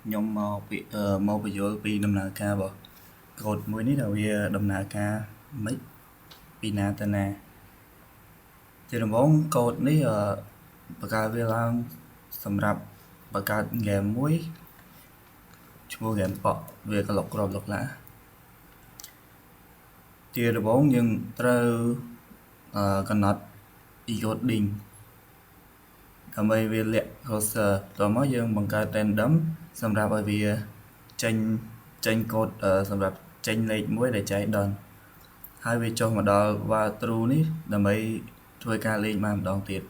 nhóm mau bây giờ bị đâm nào ca bỏ cột mũi nít đầu bia đâm nào ca mấy bị nà tên nè thì đồng bóng cột ní bạc ca về lang sầm rạp bạc ca ghé mũi mua ghé bọ về cái lọc rộp lọc lạ thì đồng bóng nhưng trâu cần nát đi cột đìnhทำไมវាលាក់ cursor តោះមកយើងបង្កើត random សម្រាប់ឲ្យវាចេញកូដសម្រាប់ចេញលេខមួយដែលចែកដល់ហើយវាចុះមកដល់ var true នេះដើម្បីធ្វើការលេងបានម្ដងទៀត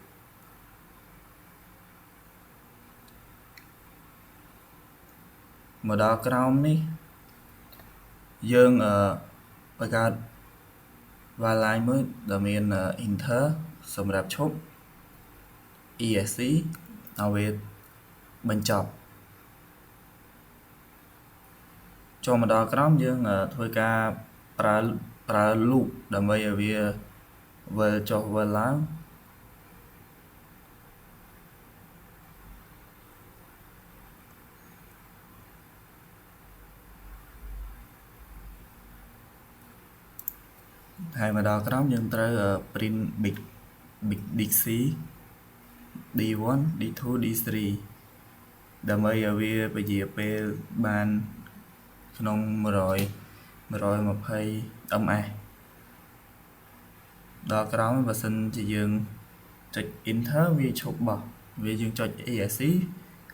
មកដល់ក្រោមនេះយើងបង្កើត var line មួយដែលមាន enter សម្រាប់ឈប់ESC ឲ្យវាបញ្ចប់ចូលមកដល់ក្រោមយើងធ្វើការប្រើ loop ដើម្បីឲ្យវាវិលចុះវិលឡើងហើយមកដល់ក្រោមយើងត្រូវ print big DC D1 D2 D3 ដើម្បីឲ្យវាពជាពេលបានក្នុង120 ms ដល់ក្រោមបើសិនជាយើងចុច enter វាឈប់បោះវាយើងចុច ESC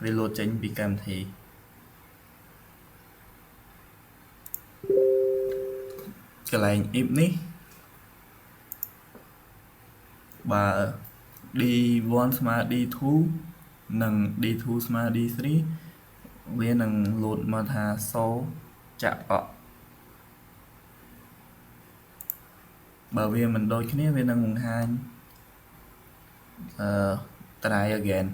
វាលោតចេញពីកម្មវិធីកន្លែង if នេះបើ D1 ស្មើ D2 និង D2 ស្មើ D3 វានឹងលោតមកថាសូចាក់បក់បើវាមិនដូចគ្នាវានឹងបង្ហាញtry again